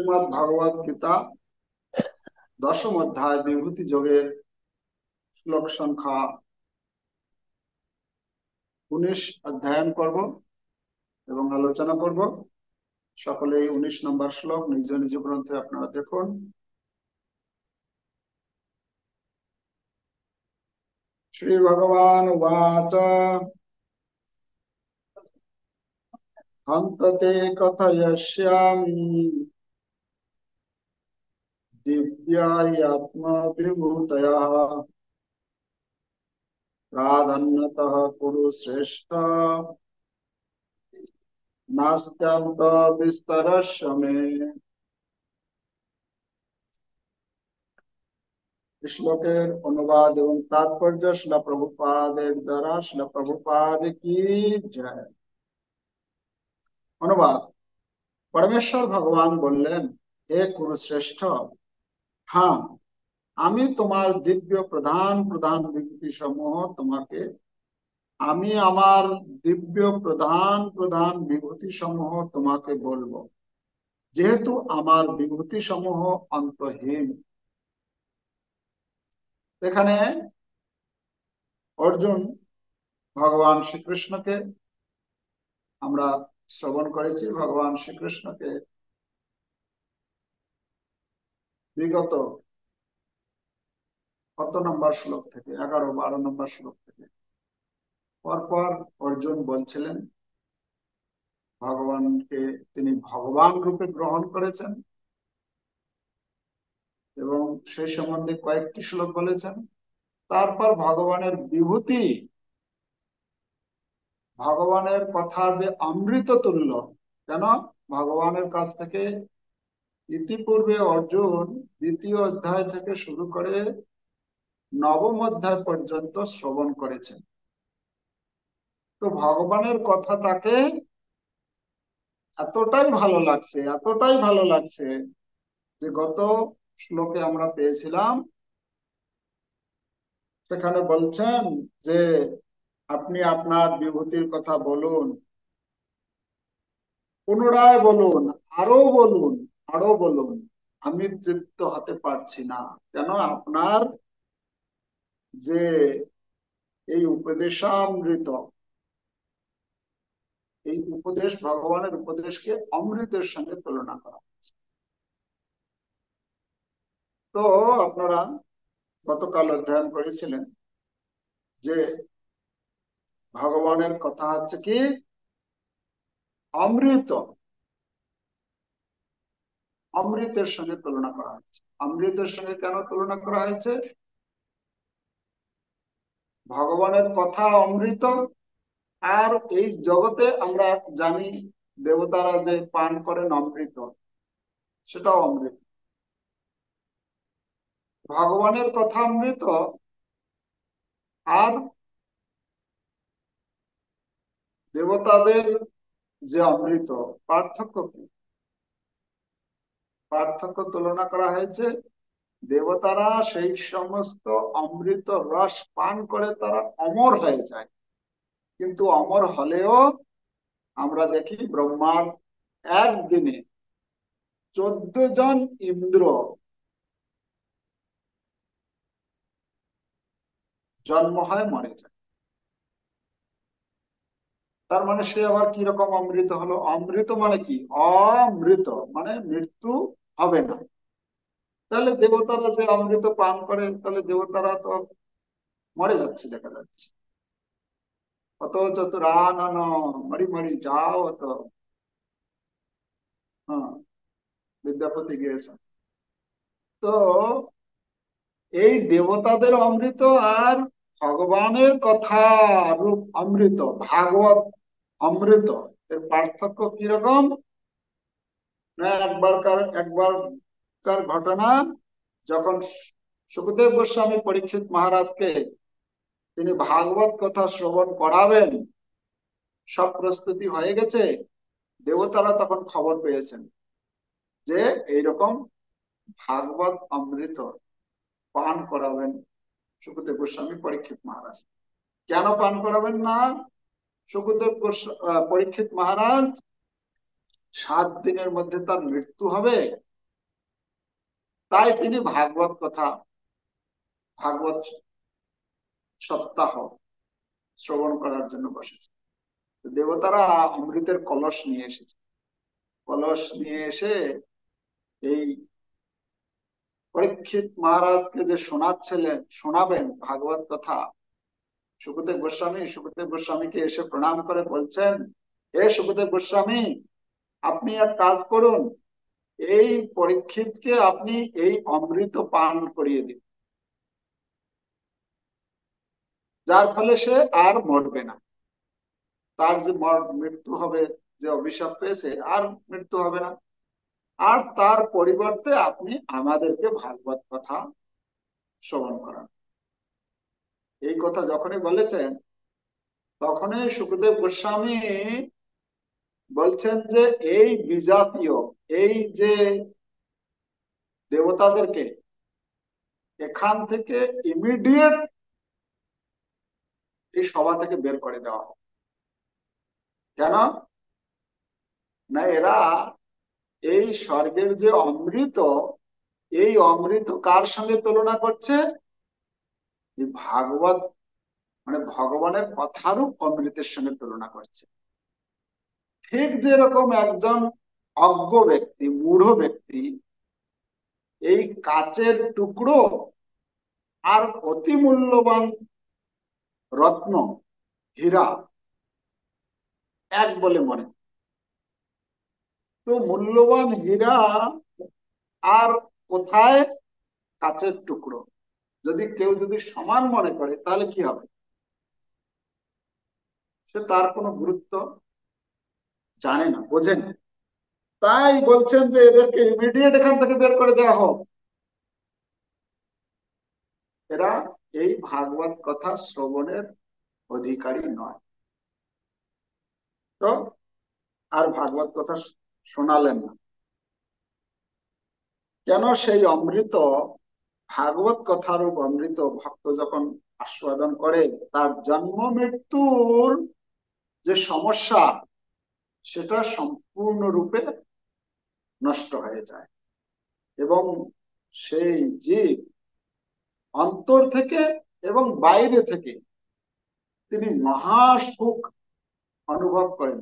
শ্রীমদ্ ভগবদ গীতা দশম অধ্যায় বিভূতি যোগের শ্লোক সংখ্যা 19 অধ্যয়ন করব এবং আলোচনা করব। সকলেই 19 নম্বর শ্লোক নিজ নিজ গ্রন্থে আপনারা দেখুন। শ্রী ভগবান উবাচ হন্ততে কথয়স্যামি দিব্যা হি আত্মবিভূতয়ঃ প্রাধান্যতঃ কুরু শ্রেষ্ঠ নাস্ত্যন্ত বিস্তরস্য মে। শ্লোকের অনুবাদ এবং তাৎপর্য শ্রীল প্রভুপাদের দ্বারা শ্রীল প্রভুপাদ কি জয়। অনুবাদ। পরমেশ্বর ভগবান বললেন, হে কুরুশ্রেষ্ঠ, হ্যাঁ, আমি তোমার দিব্য প্রধান প্রধান বিভূতি সমূহ তোমাকে আমি আমার দিব্য প্রধান প্রধান বিভূতি সমূহ তোমাকে বলবো, যেহেতু আমার বিভূতি সমূহ অন্তহীন। এখানে অর্জুন ভগবান শ্রীকৃষ্ণকে আমরা শ্রবণ করেছি। ভগবান শ্রীকৃষ্ণকে বিগত কত নম্বর শ্লোক থেকে 11-12 নম্বর শ্লোক থেকে পরপর অর্জুন বলছিলেন ভগবানকে তিনি ভগবান রূপে গ্রহণ করেছেন এবং সেই সম্বন্ধে কয়েকটি শ্লোক বলেছেন। তারপর ভগবানের বিভূতি, ভগবানের কথা যে অমৃত তুল্য, কেন ভগবানের কাছ থেকে ইতিপূর্বে অর্জুন দ্বিতীয় অধ্যায় থেকে শুরু করে নবম অধ্যায় পর্যন্ত শ্রবণ করেছেন। তো ভগবানের কথা তাকে এতটাই ভালো লাগছে, এতটাই ভালো লাগছে যে গত শ্লোকে আমরা পেয়েছিলাম, সেখানে বলছেন যে আপনি আপনার বিভূতির কথা বলুন, পুনরায় বলুন, আরো বলুন, আরো বলুন, আমি তৃপ্ত হতে পারছি না। কেন আপনার যে এই উপদেশামৃত, এই উপদেশ ভগবানের উপদেশকে অমৃতের সঙ্গে তুলনা করা হচ্ছে। তো আপনারা গতকাল অধ্যয়ন করেছিলেন যে ভগবানের কথা হচ্ছে কি অমৃত, অমৃতের সঙ্গে তুলনা করা হয়েছে। অমৃতের সঙ্গে কেন তুলনা করা হয়েছে? ভগবানের কথা অমৃত, আর এই জগতে আমরা জানি দেবতারা যে পান করেন অমৃত, সেটাও অমৃত। ভগবানের কথা অমৃত আর দেবতাদের যে অমৃত, পার্থক্য কি? পার্থক্য তুলনা করা হয়েছে। দেবতারা সেই সমস্ত অমৃত রস পান করে তারা অমর হয়ে যায়, কিন্তু অমর হলেও আমরা দেখি ব্রহ্মার একদিনে 14 জন ইন্দ্র জন্ম হয় মরে যায়। তার মানে সে আবার কি রকম অমৃত হলো? অমৃত মানে কি? অমৃত মানে মৃত্যু হবে না। তাহলে দেবতারা যে অমৃত পান করে, তাহলে দেবতারা তো মরে যাচ্ছে দেখা যাচ্ছে। অত চতুরা নন মরি মরি যাও তো। হ্যাঁ, বিদ্যাপতি গিয়েছেন। তো এই দেবতাদের অমৃত আর ভগবানের কথা রূপ অমৃত, ভাগবত অমৃত, এর পার্থক্য কিরকম? না, একবারকার ঘটনা, যখন সুখদেব গোস্বামী পরীক্ষিত মহারাজকে তিনি ভাগবত কথা শ্রবণ করাবেন, সব প্রস্তুতি হয়ে গেছে, দেবতারা তখন খবর পেয়েছেন যে এইরকম ভাগবত অমৃত পান করাবেন সুখদেব গোস্বামী পরীক্ষিত মহারাজ। কেন পান করাবেন না? পরীক্ষিত মহারাজ 7 দিনের মধ্যে তার মৃত্যু হবে, তাই তিনি ভাগবত কথা, ভাগবত সপ্তাহ শ্রবণ করার জন্য বসেছে। দেবতারা অমৃতের কলস নিয়ে এসেছে। কলস নিয়ে এসে এই পরীক্ষিত মহারাজকে যে শোনাবেন ভাগবত কথা, সুখদেব গোস্বামীকে এসে প্রণাম করে বলছেন, হে সুখদেব গোস্বামী, আপনি এক কাজ করুন, এই পরীক্ষিতকে আপনি এই অমৃত পান করিয়ে দিন, যার ফলে সে আর মরবে না। তার যে মৃত্যু হবে, যে অভিশাপ পেয়েছে, আর মৃত্যু হবে না। আর তার পরিবর্তে আপনি আমাদেরকে ভাগবত কথা শ্রবণ করান। এই কথা যখনই বলেছেন, তখনই সুখদেব গোস্বামী বলছেন যে এই বিজাতীয়, এই যে দেবতাদেরকে এখান থেকে ইমিডিয়েট এই সভা থেকে বের করে দেওয়া হোক। কেন না, এরা এই স্বর্গের যে অমৃত, এই অমৃত কার সঙ্গে তুলনা করছে? এই ভাগবত মানে ভগবানের কথারূপ অমৃতের সঙ্গে তুলনা করছে। ঠিক যেরকম একজন অজ্ঞ ব্যক্তি, মূঢ় ব্যক্তি এই কাচের টুকরো আর অতি মূল্যবান রত্ন, হীরা এক বলে মনে, তো মূল্যবান হীরা আর কোথায় কাচের টুকরো, যদি কেউ সমান মনে করে তাহলে কি হবে? সে তার কোনো গুরুত্ব জানে না, বোঝে না। তাই বলছেন যে এদেরকে ইমিডিয়েট এখান থেকে বের করে দেওয়া হোক। এরা এই ভাগবত কথা শ্রবণের অধিকারী নয়। তো আর ভাগবত কথা শোনালেন না। কেন? সেই অমৃত, ভাগবত কথারূপ অমৃত ভক্ত যখন আস্বাদন করে, তার জন্ম মৃত্যুর যে সমস্যা, সেটা সম্পূর্ণরূপে নষ্ট হয়ে যায়, এবং সেই জীব অন্তর থেকে এবং বাইরে থেকে তিনি মহা সুখ অনুভব করেন,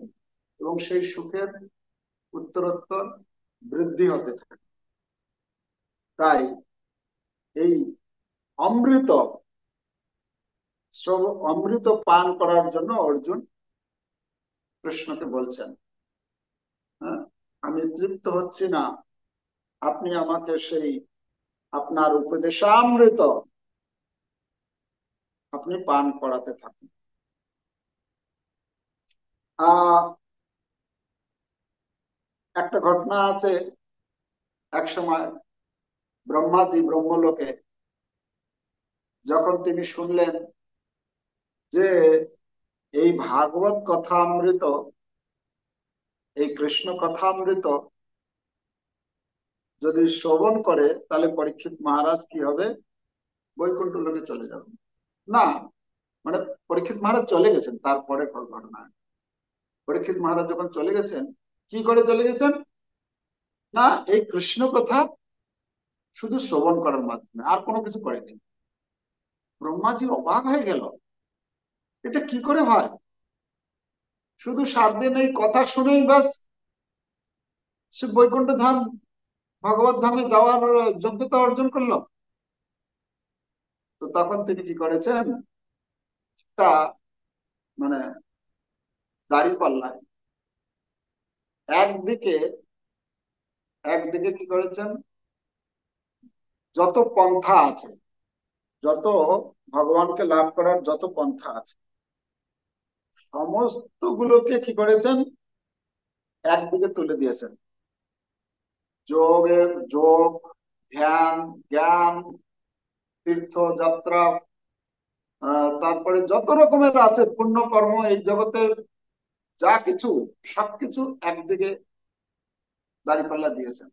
এবং সেই সুখের উত্তরোত্তর বৃদ্ধি হতে থাকে। তাই এই অমৃত অমৃত পান করার জন্য অর্জুন কৃষ্ণকে বলছেন, হ্যাঁ, আমি তৃপ্ত হচ্ছি না, আপনি আমাকে সেই আপনার উপদেশামৃত আপনি পান করাতে থাকুন। আহ একটা ঘটনা আছে, এক সময় ব্রহ্মাজি ব্রহ্মলোকে যখন তিনি শুনলেন যে এই ভাগবত কথামৃত, এই কৃষ্ণ কথামৃত যদি শ্রবণ করে, তাহলে পরীক্ষিত মহারাজ কি হবে? বৈকুণ্ঠ লোকে চলে যাবে। না, মানে পরীক্ষিত মহারাজ চলে গেছেন, তারপরে ঘটনা। পরীক্ষিত মহারাজ যখন চলে গেছেন, কি করে চলে গেছেন? না, এই কৃষ্ণ কথা শুধু শ্রবণ করার মাধ্যমে, আর কোনো কিছু করেনি। ব্রহ্মাজি অবাক হয়ে গেল, এটা কি করে হয়? শুধু 7 দিন এই কথা শুনেই ব্যাস সে বৈকুণ্ঠ ধাম, ভগবত ধামে যাওয়ার যোগ্যতা অর্জন করলো। তো তখন তিনি কি করেছেন, তা মানে দাড়ি পাল্লায় একদিকে একদিকে কি করেছেন, যত পন্থা আছে, যত ভগবানকে লাভ করার যত পন্থা আছে, সমস্ত গুলোকে কি করেছেন, একদিকে তুলে দিয়েছেন। যোগ, ধ্যান, জ্ঞান, তীর্থযাত্রা, তারপরে যত রকমের আছে পুণ্য কর্ম এই জগতের, যা কিছু সবকিছু একদিকে দাঁড়িপাল্লা দিয়েছেন,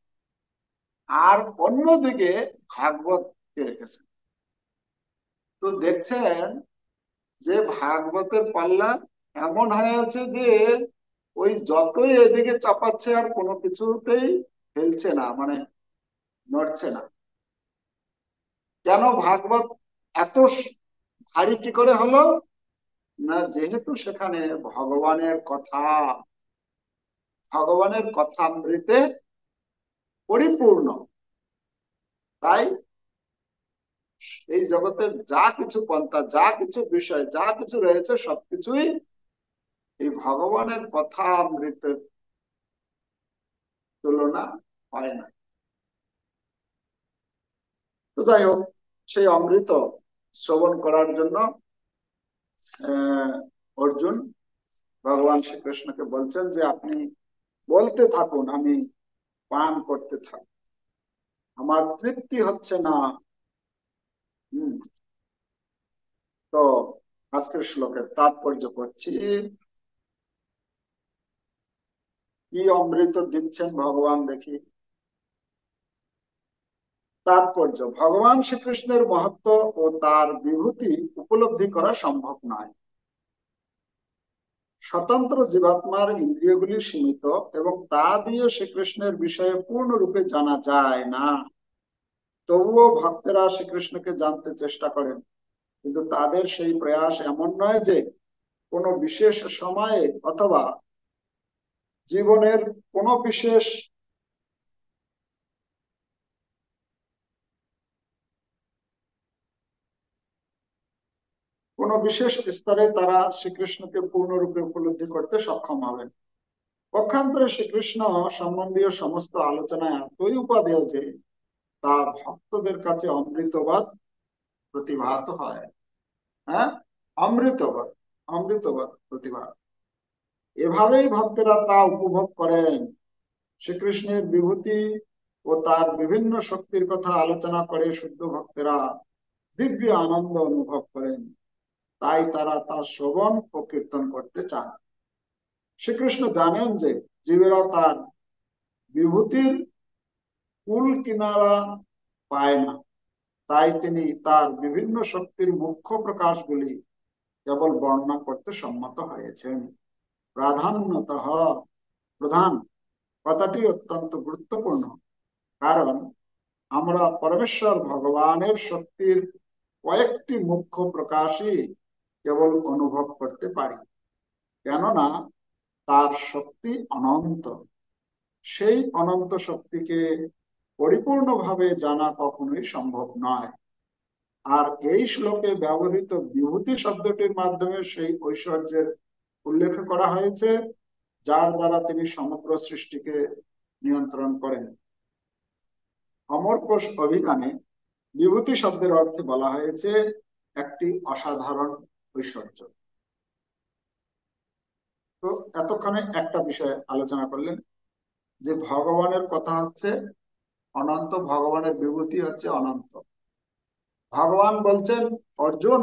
আর অন্যদিকে ভাগবতকে রেখেছেন। তো দেখছেন যে ভাগবতের পাল্লা এমন হয়ে আছে যে ওই যতই এদিকে চাপাচ্ছে আর কোনো কিছুতেই ফেলছে না, মানে নড়ছে না। কেন ভাগবত এত ভারী কি করে হলো? না, যেহেতু সেখানে ভগবানের কথা, ভগবানের কথামৃতে পরিপূর্ণ, তাই এই জগতের যা কিছু পন্থা, যা কিছু বিষয়, যা কিছু রয়েছে সবকিছুই এই ভগবানের কথামৃতের তুলনা হয় না। তো যাই হোক, সেই অমৃত শ্রবণ করার জন্য আহ অর্জুন ভগবান শ্রীকৃষ্ণকে বলছেন যে আপনি বলতে থাকুন, আমি পান করতে থাকি, আমার তৃপ্তি হচ্ছে না। হম তো আজকের শ্লোকের তাৎপর্য করছি। কি অমৃত দিচ্ছেন ভগবান দেখি। তাৎপর্য: ভগবান শ্রীকৃষ্ণের মহত্ব ও তার বিভূতি উপলব্ধি করা সম্ভব নয়। স্বতন্ত্র জীবাত্মার ইন্দ্রিয়গুলি সীমিত এবং তা দিয়ে শ্রীকৃষ্ণের বিষয়ে পূর্ণরূপে জানা যায় না। তবুও ভক্তেরা শ্রীকৃষ্ণকে জানতে চেষ্টা করেন, কিন্তু তাদের সেই প্রয়াস এমন নয় যে কোনো বিশেষ সময়ে অথবা জীবনের কোনো বিশেষ স্তরে তারা শ্রীকৃষ্ণকে পূর্ণরূপে উপলব্ধি করতে সক্ষম হবেন। পক্ষান্তরে শ্রীকৃষ্ণ সম্বন্ধীয় সমস্ত আলোচনা এতই উপাদেয় যে তা ভক্তদের কাছে অমৃতবাদ প্রতিভাত হয়। হ্যাঁ, অমৃতবাদ, অমৃতবাদ প্রতিভা। এভাবেই ভক্তেরা তা উপভোগ করেন। শ্রীকৃষ্ণের বিভূতি ও তার বিভিন্ন শক্তির কথা আলোচনা করে শুদ্ধ ভক্তেরা দিব্য আনন্দ অনুভব করেন, তাই তারা তা শ্রবণ ও কীর্তন করতে চান। শ্রীকৃষ্ণ জানেন যে জীবেরা তার বিভূতির কুল কিনারা পায় না, তাই তিনি তার বিভিন্ন শক্তির মুখ্য প্রকাশগুলি কেবল বর্ণনা করতে সম্মত হয়েছেন। প্রাধান্যতঃ, প্রধান কথাটি অত্যন্ত গুরুত্বপূর্ণ, কারণ আমরা পরমেশ্বর ভগবানের শক্তির কয়েকটি মুখ্য প্রকাশই কেবল অনুভব করতে পারি, কেননা তার শক্তি অনন্ত। সেই অনন্ত শক্তিকে পরিপূর্ণভাবে জানা কখনোই সম্ভব নয়। আর এই শ্লোকে ব্যবহৃত বিভূতি শব্দটির মাধ্যমে সেই ঐশ্বর্যের উল্লেখ করা হয়েছে যার দ্বারা তিনি সমগ্র সৃষ্টিকে নিয়ন্ত্রণ করেন। অমরকোষ অভিধানে বিভূতি শব্দের অর্থে বলা হয়েছে একটি অসাধারণ ঐশ্বর্য। তো এতক্ষণে একটা বিষয় আলোচনা করলেন যে ভগবানের কথা হচ্ছে অনন্ত, ভগবানের বিভূতি হচ্ছে অনন্ত। ভগবান বলছেন, অর্জুন,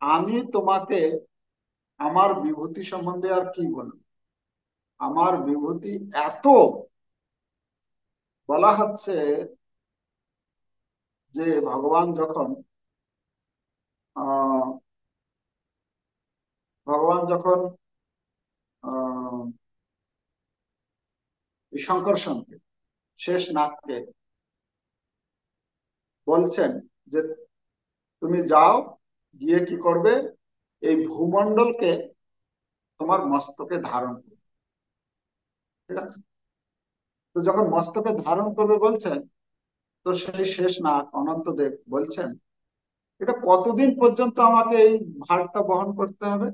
আমি তোমাকে আমার বিভূতি সম্বন্ধে আর কি বলবো, আমার বিভূতি এত। বলা হচ্ছে যে ভগবান যখন আহ ভগবান যখন আহ শঙ্কর্ষণকে, শেষ নাগকে বলছেন যে তুমি যাও, গিয়ে কি করবে, এই ভূমণ্ডলকে তোমার মস্তকে ধারণ করবে। ঠিক আছে? তো যখন মস্তকে ধারণ করবে বলছেন, তো সেই শেষ নাগ অনন্তদেব বলছেন, এটা কতদিন পর্যন্ত আমাকে এই ভারটা বহন করতে হবে?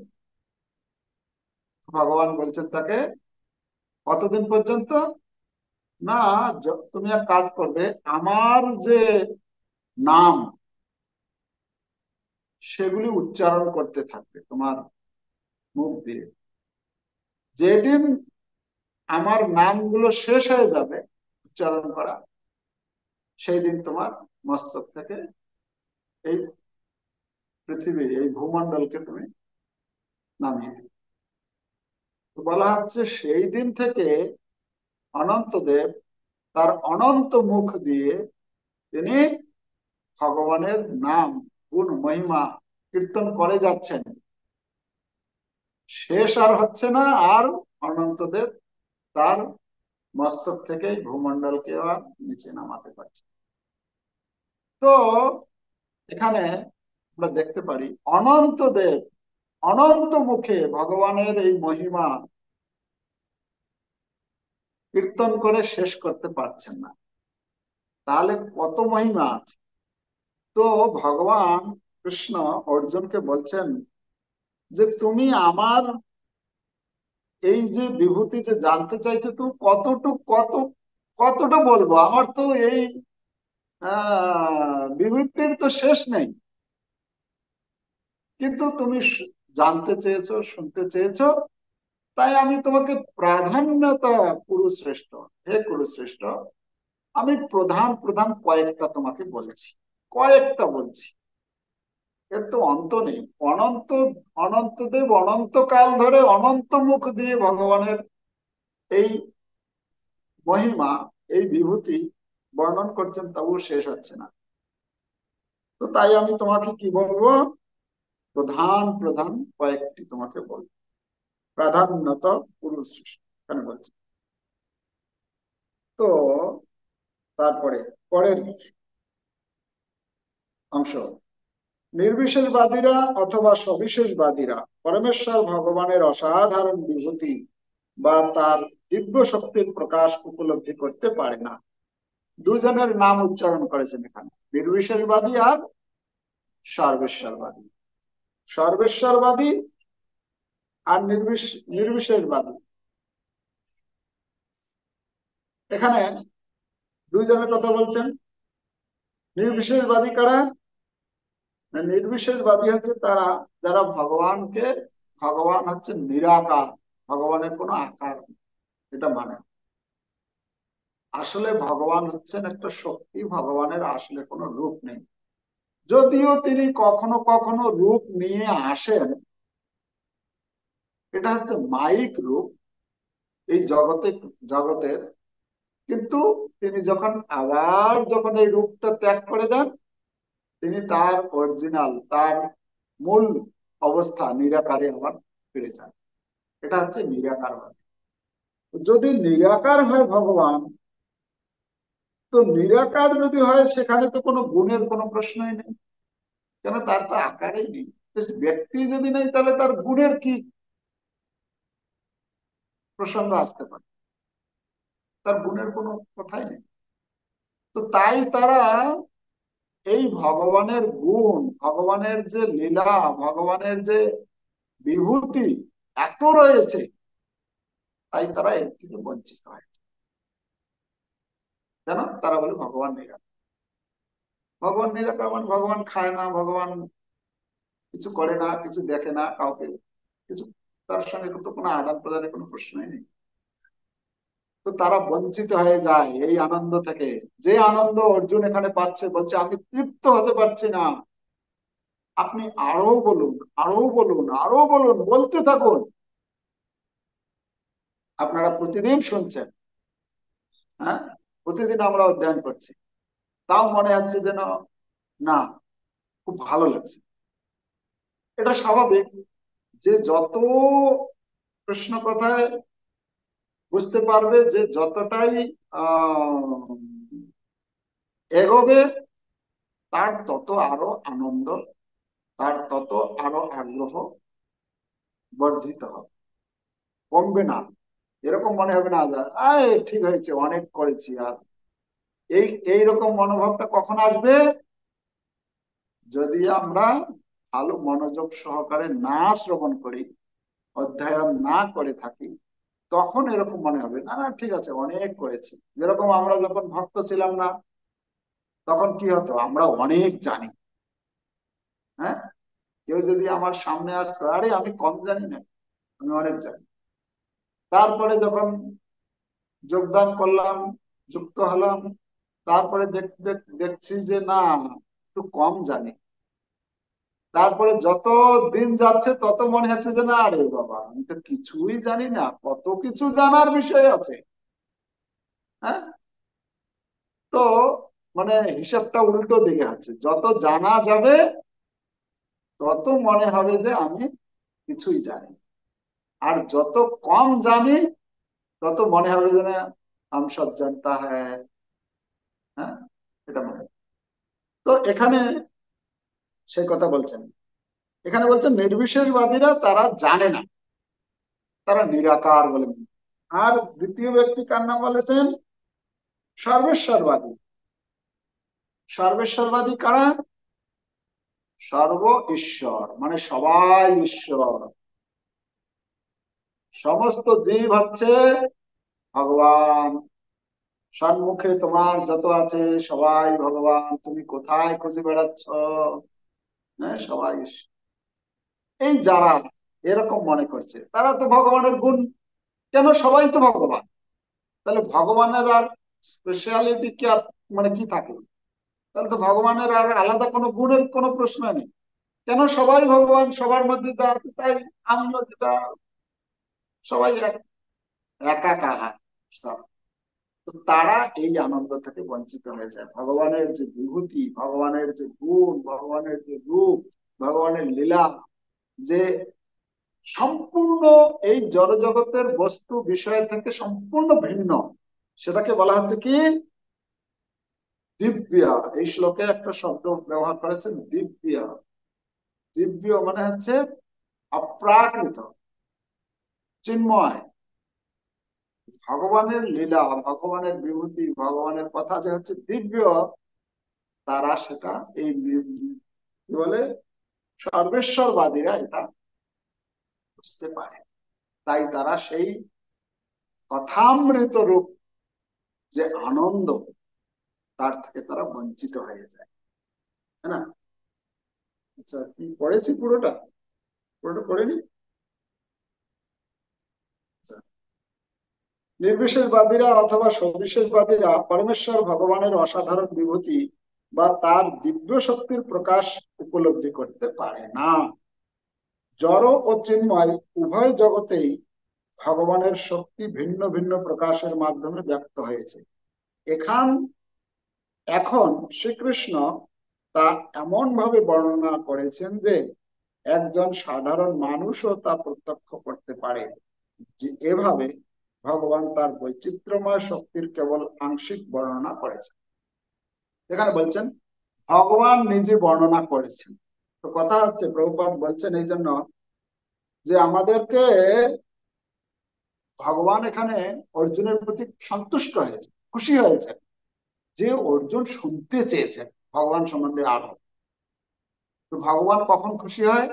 ভগবান বলছেন তাকে, কতদিন পর্যন্ত? না, তুমি এক কাজ করবে, আমার যে নাম সেগুলি উচ্চারণ করতে থাকবে তোমার মুখ দিয়ে। যেদিন আমার নামগুলো শেষ হয়ে যাবে উচ্চারণ করা, সেই দিন তোমার মস্তক থেকে এই পৃথিবী, এই ভূমণ্ডলকে তুমি নামিয়ে দিবে। বলা হচ্ছে সেই দিন থেকে অনন্তদেব তার অনন্ত মুখ দিয়ে তিনি ভগবানের নাম, গুণ, মহিমা কীর্তন করে যাচ্ছেন। শেষ আর হচ্ছে না, আর অনন্তদেব তার মস্তক থেকে ভূমণ্ডলকে আর নিচে নামাতে পারছে। তো এখানে আমরা দেখতে পারি অনন্ত দেব অনন্ত মুখে ভগবানের এই মহিমা কীর্তন করে শেষ করতে পারছেন না। তাহলে কত মহিমা আছে। তো ভগবান কৃষ্ণ অর্জুনকে বলছেন যে তুমি আমার এই যে বিভূতি যে জানতে চাইছো, তুমি কতটা বলবো, আমার তো এই বিভূতির তো শেষ নেই। কিন্তু তুমি জানতে চেয়েছো, শুনতে চেয়েছো, তাই আমি তোমাকে প্রাধান্যতা কুরুশ্রেষ্ঠ, হে কুরুশ্রেষ্ঠ, আমি প্রধান প্রধান কয়েকটা তোমাকে বলছি, কয়েকটা বলছি। এর তো অন্ত নেই। অনন্ত অনন্ত দেব অনন্তকাল ধরে অনন্ত মুখ দিয়ে ভগবানের এই মহিমা, এই বিভূতি বর্ণন করছেন, তবুও শেষ হচ্ছে না। তো তাই আমি তোমাকে কি বলবো, প্রধান প্রধান কয়েকটি তোমাকে বলবো। প্রাধান্যত পুরুষ কেন বলছে। তো তারপরে পরের অংশ, নির্বিশেষবাদীরা অথবা সবিশেষবাদীরা পরমেশ্বর ভগবানের অসাধারণ বিভূতি বা তার দিব্য শক্তির প্রকাশ উপলব্ধি করতে পারে না। দুজনের নাম উচ্চারণ করেছেন এখানে, নির্বিশেষবাদী আর সর্বেশ্বরবাদী। সর্বেশ্বরবাদী আর নির্বিশেষবাদী, এখানে দুইজনের কথা বলছেন। নির্বিশেষবাদী কারা? নির্বিশেষবাদী হচ্ছে তারা যারা ভগবানকে, ভগবান হচ্ছে নিরাকার, ভগবানের কোনো আকার নেই, এটা মানে আসলে ভগবান হচ্ছেন একটা শক্তি, ভগবানের আসলে কোনো রূপ নেই। যদিও তিনি কখনো কখনো রূপ নিয়ে আসেন, এটা হচ্ছে মাইক রূপ এই জগতের। কিন্তু তিনি যখন আবার যখন এই রূপটা ত্যাগ করে দেন, তিনি তার অরিজিনাল, তার মূল অবস্থা নিরাকারে আবার ফিরে যান। এটা হচ্ছে নিরাকার হয়। যদি নিরাকার হয় ভগবান, তো নিরাকার যদি হয় সেখানে তো কোনো গুণের কোনো প্রশ্নই নেই, কেন তার তো আকারেই নেই। ব্যক্তি যদি নেই তাহলে তার গুণের কি প্রসঙ্গ আসতে পারে, তার গুণের কোনো কথাই নেই। তো তাই তারা এই ভগবানের গুণ, ভগবানের যে লীলা, ভগবানের যে বিভূতি এত রয়েছে, তাই তারা এর থেকে বঞ্চিত হয়। কেন? তারা বলে ভগবান নিরাকার। ভগবান নিরাকার মানে ভগবান খায় না, ভগবান কিছু করে না, কিছু দেখে না কাউকে, কিছু তার সঙ্গে তো কোনো আদান প্রদানের কোনো প্রশ্নই নেই। তো তারা বঞ্চিত হয়ে যায় এই আনন্দ থেকে। যে আনন্দ অর্জুন এখানে পাচ্ছে, বলছে আমি তৃপ্ত হতে পারছি না, আপনি আরো বলুন, আরো বলুন, আরো বলুন, বলতে থাকুন। আপনারা প্রতিদিন শুনছেন, হ্যাঁ, প্রতিদিন আমরা অধ্যয়ন করছি, তাও মনে হচ্ছে যেন না, খুব ভালো লাগছে। এটা স্বাভাবিক, যে যত প্রশ্ন কথায় বুঝতে পারবে, যে যতটাই আহ এগোবে, তার তত আরো আনন্দ, তার তত আরো আগ্রহ বর্ধিত হবে, কমবে না। এরকম মনে হবে না আরে ঠিক হয়েছে, অনেক করেছি আর। এই এইরকম মনোভাবটা কখন আসবে? যদি আমরা ভালো মনোযোগ সহকারে না শ্রবণ করি, অধ্যয়ন না করে থাকি, তখন এরকম মনে হবে না না ঠিক আছে, অনেক করেছি। যেরকম আমরা যখন ভক্ত ছিলাম না, তখন কি হতো, আমরা অনেক জানি। হ্যাঁ, কেউ যদি আমার সামনে আসতো, আরে আমি কম জানি না, আমি অনেক জানি। তারপরে যখন যোগদান করলাম, যুক্ত হলাম, তারপরে দেখছি যে না, একটু কম জানি। তারপরে যত দিন যাচ্ছে তত মনে হচ্ছে যে না, আরে বাবা আমি তো কিছুই জানি না, কত কিছু জানার বিষয় আছে। হ্যাঁ, তো মানে হিসাবটা উল্টো দিকে আছে, যত জানা যাবে তত মনে হবে যে আমি কিছুই জানি। আর যত কম জানি তত মনে হবে যে না, আমি সব জানতা হ্যাঁ। হ্যাঁ, এটা মনে হয়। তো এখানে সেই কথা বলছেন, এখানে বলছেন নির্বিশেষবাদীরা তারা জানে না, তারা নিরাকার বলে মনে করে। আর দ্বিতীয় ব্যক্তি কার নাম বলেছেন? সর্বেশ্বরবাদী। সর্বেশ্বরবাদী কারা? সর্ব ঈশ্বর, মানে সবাই ঈশ্বর, সমস্ত জীব হচ্ছে ভগবান, সম্মুখে তোমার যত আছে সবাই ভগবান, তুমি কোথায় খুঁজে বেড়াচ্ছ? হ্যাঁ, সবাই ঈশ্বর। এই যারা এরকম মনে করছে তারা তো ভগবানের গুণ, কেন সবাই তো ভগবান, তাহলে ভগবানের আর স্পেশালিটি কি মানে কি থাকে? তাহলে তো ভগবানের আর আলাদা কোনো গুণের কোনো প্রশ্ন নেই। কেন সবাই ভগবান, সবার মধ্যে যা আছে তাই আমরা যেটা সবাই একাকার সব। তো তারা এই আনন্দ থেকে বঞ্চিত হয়ে যায়। ভগবানের যে বিভূতি, ভগবানের যে গুণ, ভগবানের যে রূপ, ভগবানের লীলা, যে সম্পূর্ণ এই জড়জগতের বস্তু বিষয় থেকে সম্পূর্ণ ভিন্ন, সেটাকে বলা হচ্ছে কি? দিব্য। এই শ্লোকে একটা শব্দ ব্যবহার করেছেন, দিব্য। দিব্য মানে হচ্ছে অপ্রাকৃত, চিন্ময়। ভগবানের লীলা, ভগবানের বিভূতি, ভগবানের কথা যে হচ্ছে দিব্য, তারা সেটা এই কি বলে, সর্বেশ্বরবাদীরা এটা বুঝতে পারে। তাই তারা সেই কথামৃত রূপ যে আনন্দ, তার থেকে তারা বঞ্চিত হয়ে যায়। তাই না? আচ্ছা, কি পড়েছি পুরোটা? পুরোটা পড়েনি। নির্বিশেষবাদীরা অথবা সবিশেষবাদীরা পরমেশ্বর ভগবানের অসাধারণ বিভূতি বা তার দিব্য শক্তির প্রকাশ উপলব্ধি করতে পারে না। জড় ও চিন্ময় উভয় জগতেই ভগবানের শক্তি ভিন্ন ভিন্ন প্রকাশের মাধ্যমে ব্যক্ত হয়েছে। এখান এখন শ্রীকৃষ্ণ তা এমন ভাবে বর্ণনা করেছেন যে একজন সাধারণ মানুষও তা প্রত্যক্ষ করতে পারে, যে এভাবে ভগবান তার বৈচিত্র্যময় শক্তির কেবল আংশিক বর্ণনা করেছেন। এখানে বলছেন ভগবান নিজে বর্ণনা করেছেন। তো কথা হচ্ছে, প্রভুপাদ বলছেন এই জন্য যে আমাদেরকে ভগবান এখানে অর্জুনের প্রতি সন্তুষ্ট হয়েছে, খুশি হয়েছে, যে অর্জুন শুনতে চেয়েছেন ভগবান সম্বন্ধে আরো। তো ভগবান কখন খুশি হয়?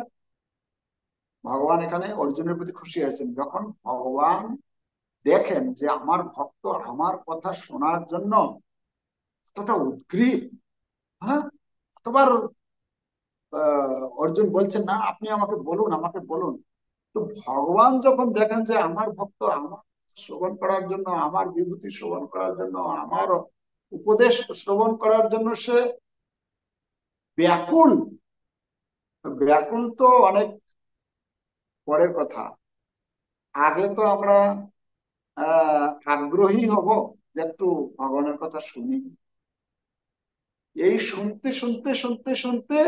ভগবান এখানে অর্জুনের প্রতি খুশি হয়েছেন যখন ভগবান দেখেন যে আমার ভক্ত আমার কথা শোনার জন্য কতটা উদ্গ্রীব। হ্যাঁ, কতবার অর্জুন বলছেন না আপনি আমাকে বলুন, আমাকে বলুন। তো ভগবান যখন দেখেন যে আমার ভক্ত আমার শ্রবণ করার জন্য, আমার বিভূতি শ্রবণ করার জন্য, আমার উপদেশ শ্রবণ করার জন্য সে ব্যাকুল। ব্যাকুল তো অনেক পরের কথা। আগে তো আমরা আগ্রহী হব যে একটু ভগবানের কথা শুনি। এই শুনতে শুনতে শুনতে শুনতে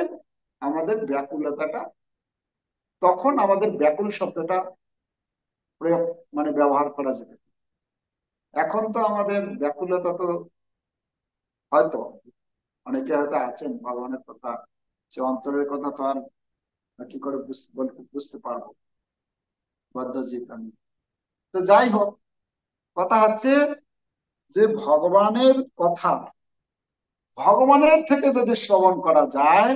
আমাদের ব্যাকুলতাটা, তখন আমাদের ব্যাকুল শব্দটা প্রয়োগ মানে ব্যবহার করা যেত। এখন তো আমাদের ব্যাকুলতা তো হয়তো অনেকে হয়তো আছেন ভগবানের কথা, সে অন্তরের কথা তো আর কি করে বুঝতে পারবো, বদ্ধ জীব আমি। তো যাই হোক, কথা হচ্ছে যে ভগবানের কথা ভগবানের থেকে যদি শ্রবণ করা যায়,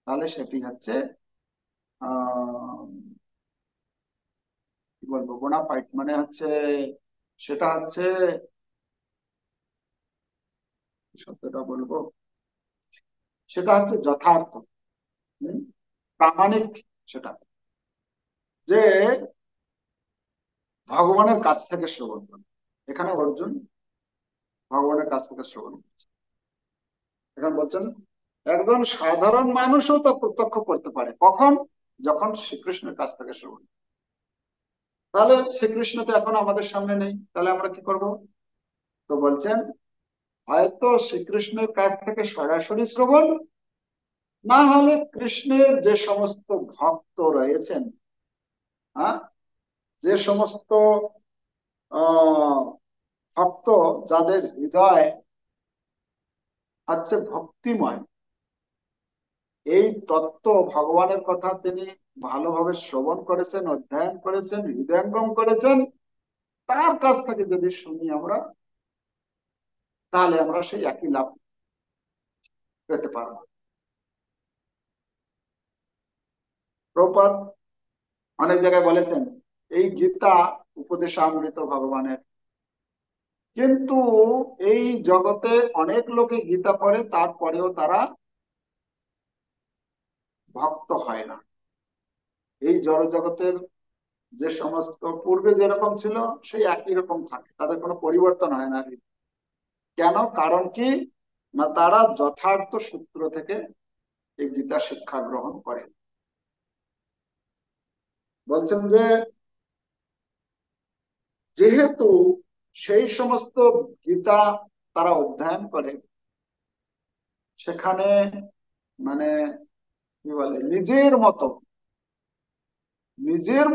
তাহলে সেটি হচ্ছে আহ কি বলবো, বোনাফাইড, মানে হচ্ছে সেটা হচ্ছে, কি শব্দটা বলবো, সেটা হচ্ছে যথার্থ, হুম, প্রামাণিক। সেটা যে ভগবানের কাছ থেকে শ্রবণ করে। এখানে অর্জুন ভগবানের কাছ থেকে শ্রবণ করছে। এখানে বলছেন একজন সাধারণ মানুষও তা প্রত্যক্ষ করতে পারে, কখন? যখন শ্রীকৃষ্ণের কাছ থেকে শ্রবণ। তাহলে শ্রীকৃষ্ণ তো এখন আমাদের সামনে নেই, তাহলে আমরা কি করব? তো বলছেন হয়তো শ্রীকৃষ্ণের কাছ থেকে সরাসরি শ্রবণ, না হলে কৃষ্ণের যে সমস্ত ভক্ত রয়েছেন, হ্যাঁ, যে সমস্ত আহ ভক্ত যাদের হৃদয় হচ্ছে ভক্তিময়, এই তত্ত্ব ভগবানের কথা তিনি ভালোভাবে শ্রবণ করেছেন, অধ্যয়ন করেছেন, হৃদয়ঙ্গম করেছেন, তার কাছ থেকে যদি শুনি আমরা, তাহলে আমরা সেই একই লাভ পেতে পারবো। প্রপাত অনেক জায়গায় বলেছেন এই গীতা উপদেশামৃত ভগবানের, কিন্তু এই জগতে অনেক লোকে গীতা পড়ে, তারপরেও তারা ভক্ত হয় না। এই জড় জগতের যে সমস্ত পূর্বে যেরকম ছিল সেই একই রকম থাকে, তাদের কোনো পরিবর্তন হয় না। কেন? কারণ কি না, তারা যথার্থ সূত্র থেকে এই গীতা শিক্ষা গ্রহণ করে। বলছেন যে যেহেতু সেই সমস্ত গীতা তারা অধ্যয়ন করে, সেখানে মানে কি বলে, নিজের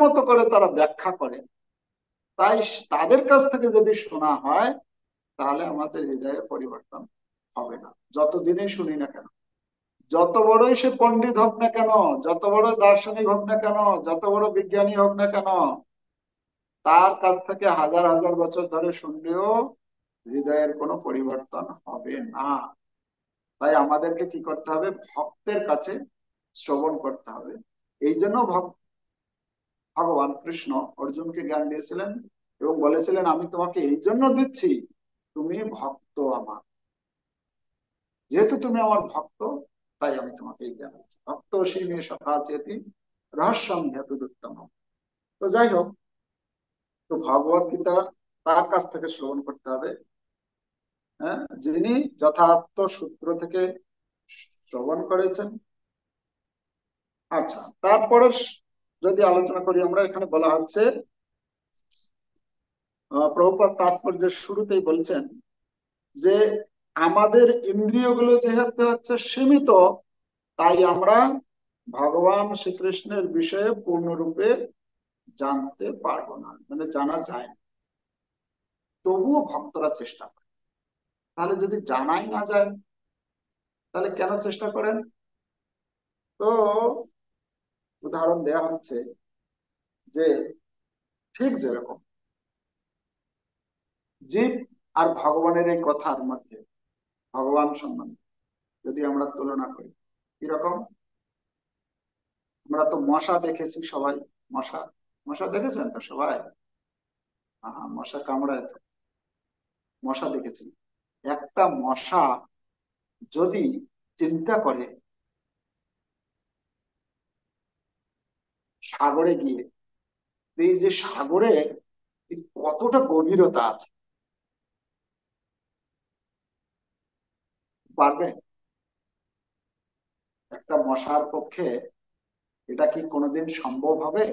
মতো করে তারা ব্যাখ্যা করে, তাই তাদের কাছ থেকে যদি শোনা হয় তাহলে আমাদের হৃদয়ে পরিবর্তন হবে না, যতদিনই শুনি না কেন। যত বড়ই সে পণ্ডিত হোক না কেন, যত বড় দার্শনিক হোক না কেন, যত বড় বিজ্ঞানী হোক না কেন, তার কাছ থেকে হাজার হাজার বছর ধরে শুনলেও হৃদয়ের কোনো পরিবর্তন হবে না। তাই আমাদেরকে কি করতে হবে? ভক্তের কাছে শ্রবণ করতে হবে। এই জন্য ভগবান কৃষ্ণ অর্জুনকে জ্ঞান দিয়েছিলেন এবং বলেছিলেন আমি তোমাকে এই জন্য দিচ্ছি, তুমি ভক্ত আমার, যেহেতু তুমি আমার ভক্ত, তাই আমি তোমাকে এই জ্ঞান দিচ্ছি। ভক্ত অসীমে সখা চেতি রহস্যম হেতুদুত্তম। তো যাই হোক, তো ভগবত গীতা তার কাছ থেকে শ্রবণ করতে হবে, হ্যাঁ, যিনি যথার্থ সূত্র থেকে শ্রবণ করেছেন। আচ্ছা, তারপরে যদি আলোচনা করি আমরা, এখানে বলা হচ্ছে প্রভুপাদ তাৎপর্যের শুরুতেই বলছেন যে আমাদের ইন্দ্রিয়গুলো যেহেতু হচ্ছে সীমিত, তাই আমরা ভগবান শ্রীকৃষ্ণের বিষয়ে পূর্ণরূপে জানতে পারবো না, মানে জানা যায় না। তবুও ভক্তরা চেষ্টা করে। তাহলে যদি জানাই না যায় তাহলে কেন চেষ্টা করেন? তো উদাহরণ দেয়া হচ্ছে যে ঠিক যেরকম জীব আর ভগবানের এই কথার মধ্যে, ভগবান সম্বন্ধে যদি আমরা তুলনা করি, কিরকম? আমরা তো মশা দেখেছি সবাই। মশা, মশা দেখেছেন তো সবাই? মশা কামড়ায় তো, মশা দেখেছি। একটা মশা যদি চিন্তা করে সাগরে গিয়ে, এই যে সাগরে কতটা গভীরতা আছে, পারবে? একটা মশার পক্ষে এটা কি কোনোদিন সম্ভব হবে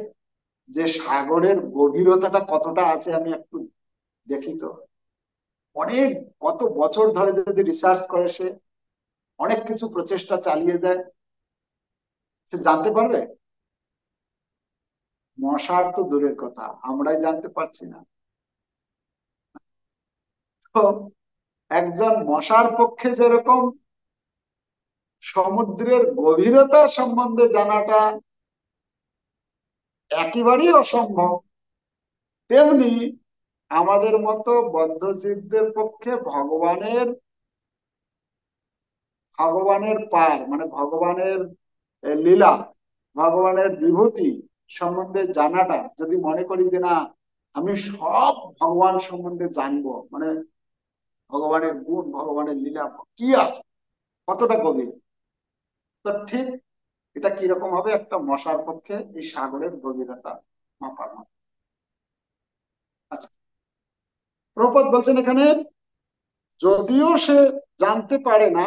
যে সাগরের গভীরতাটা কতটা আছে আমি একটু দেখি তো? অনেক, কত বছর ধরে যদি রিসার্চ করে সে, অনেক কিছু প্রচেষ্টা চালিয়ে যায়, সে জানতে পারবে? মশার তো দূরের কথা, আমরাই জানতে পারছি না। তো একজন মশার পক্ষে যেরকম সমুদ্রের গভীরতা সম্বন্ধে জানাটা একেবারেই অসম্ভব, তেমনি আমাদের মতো বদ্ধজীবদের পক্ষে ভগবানের পার, মানে ভগবানের লীলা, ভগবানের বিভূতি সম্বন্ধে জানাটা, যদি মনে করি যে না আমি সব ভগবান সম্বন্ধে জানবো, মানে ভগবানের গুণ, ভগবানের লীলা কি আছে, কতটা গভীর, তো ঠিক এটা কিরকম হবে? একটা মশার পক্ষে এই সাগরের গভীরতা মাপার মতো। আচ্ছা, প্রভুপাদ বলছেন এখানে যদিও সে জানতে পারে না,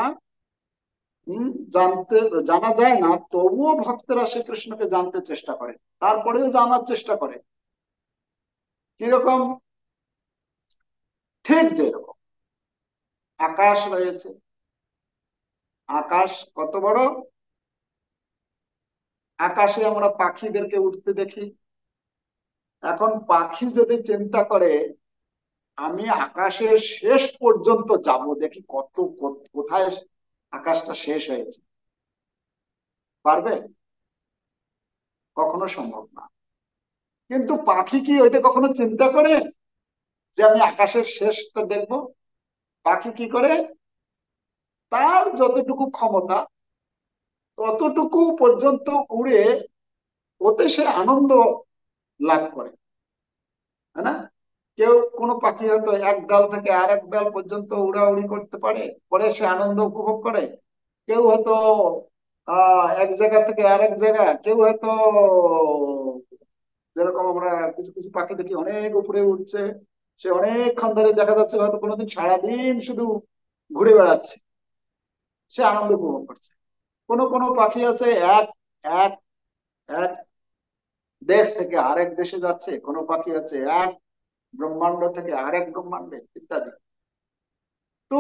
জানতে জানা যায় না, তবুও ভক্তরা শ্রীকৃষ্ণকে জানতে চেষ্টা করে, তারপরেও জানার চেষ্টা করে। কিরকম? ঠিক যেরকম আকাশ রয়েছে, আকাশ কত বড়, আকাশে আমরা পাখিদেরকে উঠতে দেখি। এখন পাখি যদি চিন্তা করে আমি আকাশের শেষ পর্যন্ত যাব, দেখি কত কোথায় আকাশটা শেষ হয়েছে, পারবে? কখনো সম্ভব না। কিন্তু পাখি কি ওইটা কখনো চিন্তা করে যে আমি আকাশের শেষটা দেখবো? পাখি কি করে, তার যতটুকু ক্ষমতা ততটুকু পর্যন্ত উড়ে ওতে সে আনন্দ লাভ করে, তাই না? কেউ কোনো পাখি হয়তো এক ডাল থেকে আর এক ডাল পর্যন্ত উড়াউড়ি করতে পারে, পরে সে আনন্দ উপভোগ করে। কেউ হয়তো এক জায়গা থেকে আরেক জায়গা, কেউ হয়তো যেরকম আমরা কিছু কিছু পাখি দেখি অনেক উপরে উঠছে, সে অনেকক্ষণ ধরে দেখা যাচ্ছে হয়তো কোনোদিন সারাদিন শুধু ঘুরে বেড়াচ্ছে, সে আনন্দ উপভোগ করছে। কোনো কোনো পাখি আছে এক এক এক দেশ থেকে আরেক দেশে যাচ্ছে, কোনো পাখি আছে এক ব্রহ্মাণ্ড থেকে আরেক ব্রহ্মাণ্ডে ইত্যাদি। তো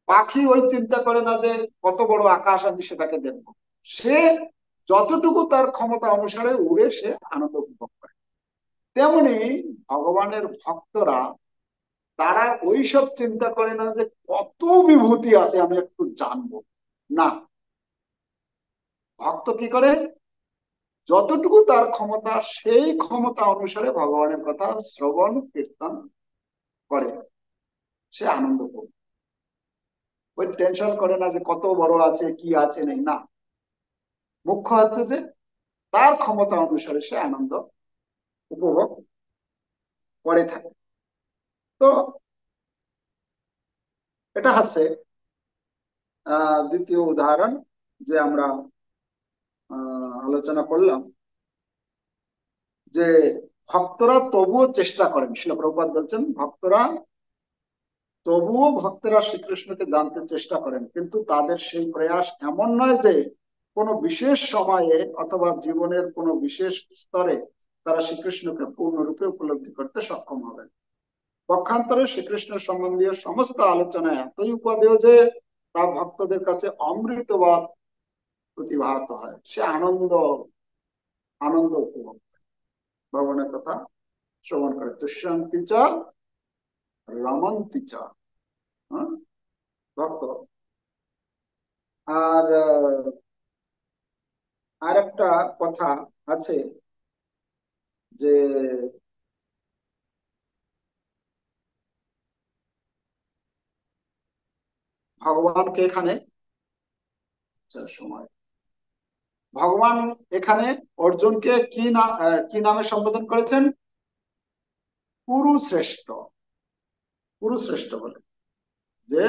পাখি ওই চিন্তা করে না যে কত বড় আকাশ আমি সেটাকে দেখবো, সে যতটুকু তার ক্ষমতা অনুসারে উড়ে সে আনন্দ উপভোগ করে। তেমনি ভগবানের ভক্তরা, তারা ওইসব চিন্তা করে না যে কত বিভূতি আছে আমি একটু জানবো, না। ভক্ত কি করে, যতটুকু তার ক্ষমতা সেই ক্ষমতা অনুসারে ভগবানের কথা শ্রবণ কীর্তন করে, সে আনন্দ উপভোগ। ওই টেনশন করে না যে কত বড় আছে কি আছে নেই, না। মুখ্য হচ্ছে যে তার ক্ষমতা অনুসারে সে আনন্দ উপভোগ করে থাকে। তো এটা হচ্ছে দ্বিতীয় উদাহরণ যে আমরা আলোচনা করলাম, যে ভক্তরা তবুও চেষ্টা করেন। শিল প্রভুপাদ বলছেন ভক্তরা তবুও ভক্তরা শ্রীকৃষ্ণকে জানতে চেষ্টা করেন, কিন্তু তাদের সেই প্রয়াস এমন নয় যে কোনো বিশেষ সময়ে অথবা জীবনের কোনো বিশেষ স্তরে তারা শ্রীকৃষ্ণকে পূর্ণরূপে উপলব্ধি করতে সক্ষম হবেন। পক্ষান্তরে শ্রীকৃষ্ণ সম্বন্ধীয় সমস্ত আলোচনা এতই উপাদেয় যে তা ভক্তদের কাছে অমৃতবাদ প্রতিভাত হয়, সে আনন্দ আনন্দ উপভোগ করে, ভগবানের কথা শ্রবণ করে। তুষ্যন্তি চ রমন্তি চ। হ্যাঁ, ভক্ত। আর আর একটা কথা আছে যে ভগবানকে এখানে সময় ভগবান এখানে অর্জুনকে কি নামে সম্বোধন করেছেন? কুরুশ্রেষ্ঠ। কুরুশ্রেষ্ঠ বলে যে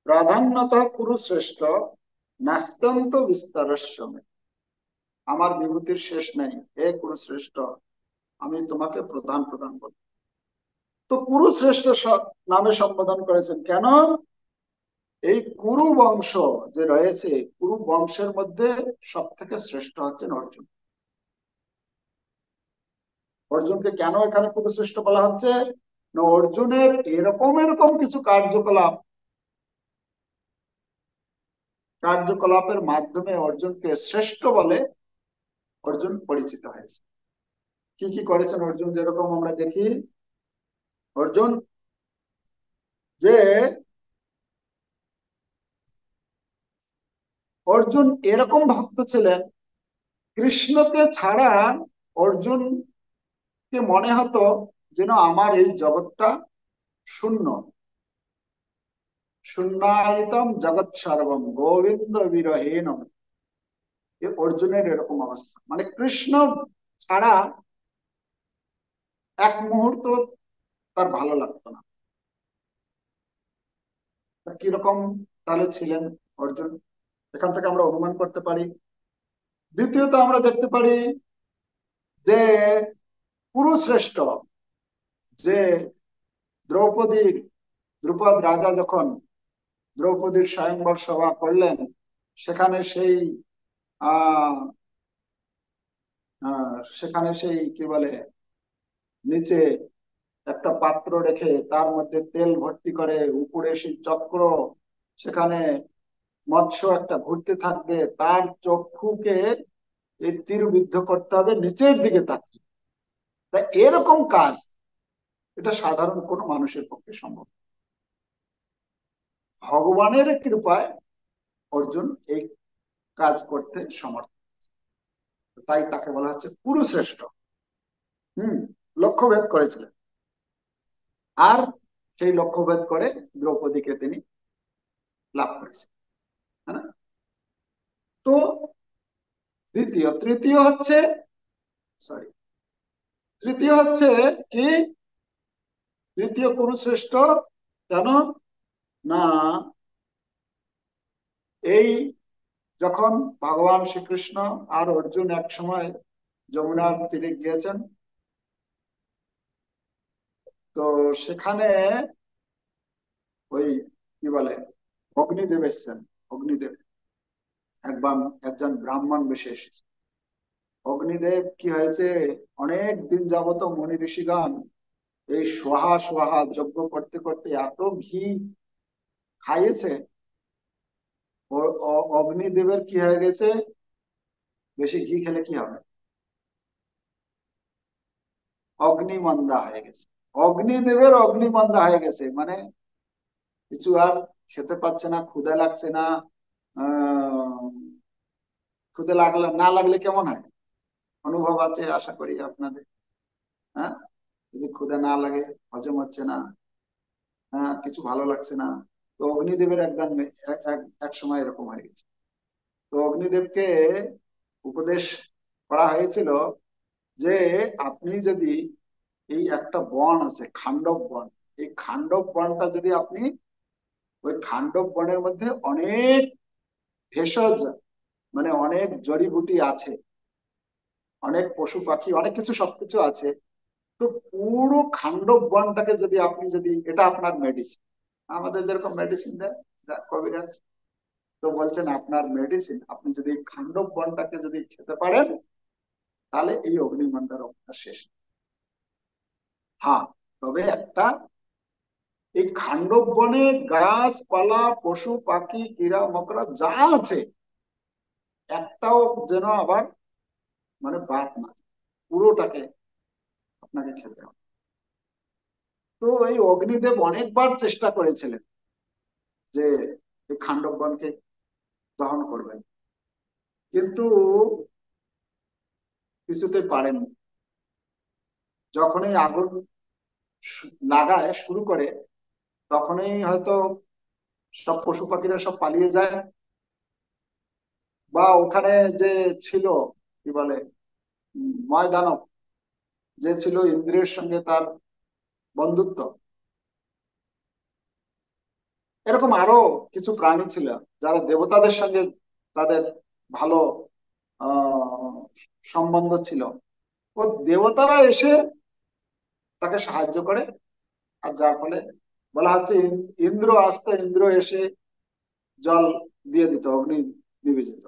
প্রাধান্যত কুরুশ্রেষ্ঠ নাস্ত্যন্ত বিস্তারস্য মে। আমার বিভূতির শেষ নেই, হে কুরুশ্রেষ্ঠ, আমি তোমাকে প্রধান প্রদান করি। তো কুরুশ্রেষ্ঠ নামে সম্বোধন করেছেন কেন? এই কুরু বংশ যে রয়েছে, কুরু বংশের মধ্যে সব থেকে শ্রেষ্ঠ হচ্ছেন অর্জুন। অর্জুনকে কেন এখানে কুরুশ্রেষ্ঠ বলা হচ্ছে? না, অর্জুনের এরকম এরকম কিছু কার্যকলাপের মাধ্যমে অর্জুনকে শ্রেষ্ঠ বলে অর্জুন পরিচিত হয়েছে। কি কি করেছেন অর্জুন? যেরকম আমরা দেখি, অর্জুন যে অর্জুন এরকম ভক্ত ছিলেন, কৃষ্ণকে ছাড়া অর্জুনকে মনে হতো যেন আমার এই জগৎটা শূন্য। শূন্যায়তম জগৎ সর্বম গোবিন্দ বিরহেন। অর্জুনের এরকম অবস্থা, মানে কৃষ্ণ ছাড়া এক মুহূর্ত তার ভালো লাগতো না। কিরকম তাহলে ছিলেন অর্জুন, এখান থেকে আমরা অনুমান করতে পারি। দ্বিতীয়ত আমরা দেখতে পারি যে কুরুশ্রেষ্ঠ যে দ্রৌপদীর দ্রুপদ রাজা যখন দ্রৌপদীর স্বয়ংবর সভা করলেন, সেখানে সেই আহ সেখানে সেই কি বলে, নিচে একটা পাত্র রেখে তার মধ্যে তেল ভর্তি করে, উপরে সেই চক্র, সেখানে মৎস্য একটা ঘুরতে থাকবে, তার চক্ষুকে এই তীর বিদ্ধ করতে হবে নিচের দিকে তাকিয়ে। তা এরকম কাজ, এটা সাধারণ কোনো মানুষের পক্ষে সম্ভব। ভগবানের কৃপায় অর্জুন এই কাজ করতে সমর্থ, তাই তাকে বলা হচ্ছে কুরুশ্রেষ্ঠ। হম, লক্ষ্যভেদ করেছিলেন, আর সেই লক্ষ্যভেদ করে দ্রৌপদীকে তিনি লাভ করেছেন। হ্যাঁ না? তো তৃতীয় হচ্ছে, সরি, তৃতীয় হচ্ছে কি, তৃতীয় কুরুশ্রেষ্ঠ কেন না, এই যখন ভগবান শ্রীকৃষ্ণ আর অর্জুন এক সময় যমুনার তীরে গিয়েছেন, তো সেখানে ওই কি বলে অগ্নিদেব এসছেন। অগ্নিদেব একবার একজন ব্রাহ্মণ বেশে এসেছে। অগ্নিদেব কি হয়েছে, অনেক দিন যাবত মুনি ঋষিগণ এই সোহা সোহা যজ্ঞ করতে করতে এত ঘি খাইয়েছে, অগ্নিদেবের কি হয়ে গেছে, বেশি ঘি খেলে কি হবে, অগ্নিমন্দা হয়ে গেছে। অগ্নিদেবের অগ্নিমন্দা হয়ে গেছে, মানে কিছু আর খেতে পাচ্ছে না, ক্ষুধা লাগছে না। আহ ক্ষুধা লাগলে না লাগলে কেমন হয়, অনুভব আছে আশা করি আপনাদের। হ্যাঁ, যদি ক্ষুধা না লাগে, হজম হচ্ছে না, হ্যাঁ, কিছু ভালো লাগছে না। তো অগ্নিদেবের একদম এক সময় এরকম হয়ে গেছে। তো অগ্নিদেবকে উপদেশ করা হয়েছিল যে আপনি যদি এই একটা বন আছে খান্ডব বন, এই খান্ডব বনটা যদি আপনি, ওই খান্ডব বনের মধ্যে অনেক ভেষজ, মানে অনেক জড়িবুটি আছে, অনেক পশু পাখি, অনেক কিছু সবকিছু আছে। তো পুরো খান্ডব বনটাকে যদি আপনি, যদি এটা আপনার মেডিসিন, আমাদের যেরকম মেডিসিন দেয় কবিরাজ, তো বলছেন আপনার মেডিসিন, আপনি যদি এই খান্ডব বনটাকে যদি খেতে পারেন, তাহলে এই অগ্নিমন্দার রোগটা শেষ। হ্যাঁ, তবে একটা, এই খান্ডব বনে গাছপালা পশু পাখি কীরা মকড়া যা আছে, একটাও যেন আবার মানে বাদ না, পুরোটাকে আপনাকে খেতে হবে। তো এই অগ্নিদেব অনেকবার চেষ্টা করেছিলেন যে এই খান্ডব বনকে দহন করবেন, কিন্তু কিছুতে পারেননি। যখনই আগুন লাগায় শুরু করে, তখনই হয়তো সব পশু পাখিরা সব পালিয়ে যায়, বা ওখানে যে ছিল কি বলে ময়দানব, যে ছিল ইন্দ্রের সঙ্গে তার বন্ধুত্ব, এরকম আরো কিছু প্রাণী ছিল যারা দেবতাদের সঙ্গে তাদের ভালো আহ সম্বন্ধ ছিল, ও দেবতারা এসে তাকে সাহায্য করে। আর যার ফলে বলা হচ্ছে ইন্দ্র আসতো, ইন্দ্র এসে জল দিয়ে দিত, অগ্নি নিভে যেত।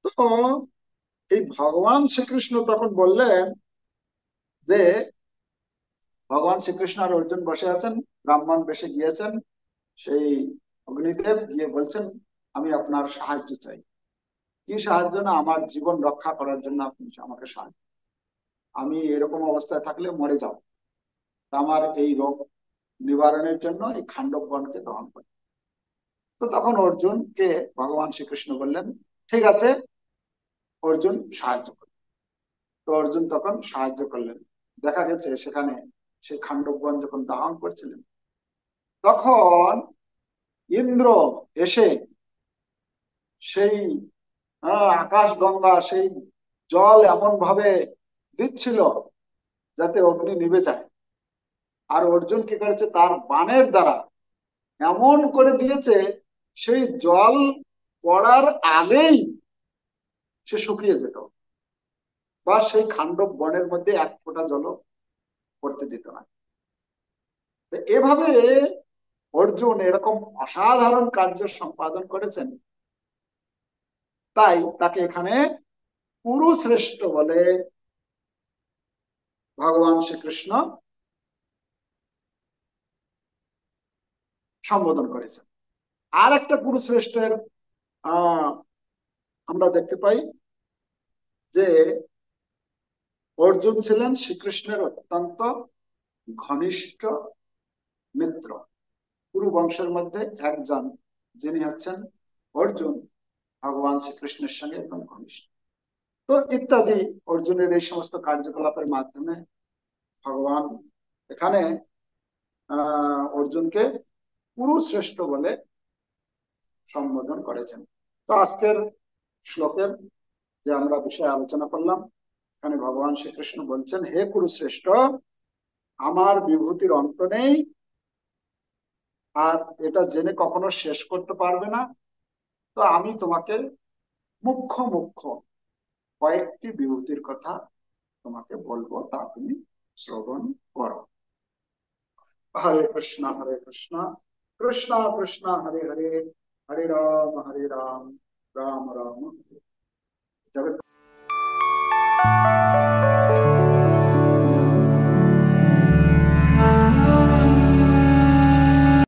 তো এই ভগবান শ্রীকৃষ্ণ তখন বললেন যে, ভগবান শ্রীকৃষ্ণ আর অর্জুন বসে আছেন, ব্রাহ্মণ বেশে গিয়েছেন, সেই অগ্নিদেব গিয়ে বলছেন আমি আপনার সাহায্য চাই। কি সাহায্য, না আমার জীবন রক্ষা করার জন্য আপনি আমাকে সাহায্য, আমি এরকম অবস্থায় থাকলে মরে যাব, তা আমার এই রোগ নিবারণের জন্য এই খান্ডব বনকে দহন করে। তো তখন অর্জুনকে ভগবান শ্রীকৃষ্ণ বললেন ঠিক আছে, অর্জুন সাহায্য করলেন। তো অর্জুন তখন সাহায্য করলেন। দেখা গেছে সেখানে সেই খান্ডব বন যখন দহন করছিলেন, তখন ইন্দ্র এসে সেই আকাশ গঙ্গা সেই জল এমন ভাবে দিচ্ছিল যাতে অগ্নি নিভে যায়। আর অর্জুন কি করেছে, তার বাণের দ্বারা এমন করে দিয়েছে, সেই জল পড়ার আগেই সে শুকিয়ে যেত, বা সেই খান্ডব বনের মধ্যে এক ফোঁটা জল পড়তে দিত না। তো এভাবে অর্জুন এরকম অসাধারণ কার্য সম্পাদন করেছেন, তাই তাকে এখানে কুরুশ্রেষ্ঠ বলে ভগবান শ্রীকৃষ্ণ সম্বোধন করেছেন। আর একটা কুরুশ্রেষ্ঠের আহ আমরা দেখতে পাই যে অর্জুন ছিলেন শ্রীকৃষ্ণের অত্যন্ত ঘনিষ্ঠ মিত্র। কুরু বংশের মধ্যে একজন যিনি হচ্ছেন অর্জুন ভগবান শ্রীকৃষ্ণের সঙ্গে একদম ঘনিষ্ঠ। তো ইত্যাদি অর্জুনের এই সমস্ত কার্যকলাপের মাধ্যমে ভগবান এখানে অর্জুনকে কুরুশ্রেষ্ঠ বলে সম্বোধন করেছেন। তো আজকের শ্লোকের যে আমরা বিষয়ে আলোচনা করলাম, এখানে ভগবান শ্রীকৃষ্ণ বলছেন, হে কুরুশ্রেষ্ঠ, আমার বিভূতির অন্ত নেই, আর এটা জেনে কখনো শেষ করতে পারবে না। তো আমি তোমাকে মুখ্য মুখ্য কয়েকটি বিভূতির কথা তোমাকে বলবো, তা তুমি শ্রবণ করো। হরে কৃষ্ণ কৃষ্ণ কৃষ্ণ হরে হরে, হরে রাম রাম রাম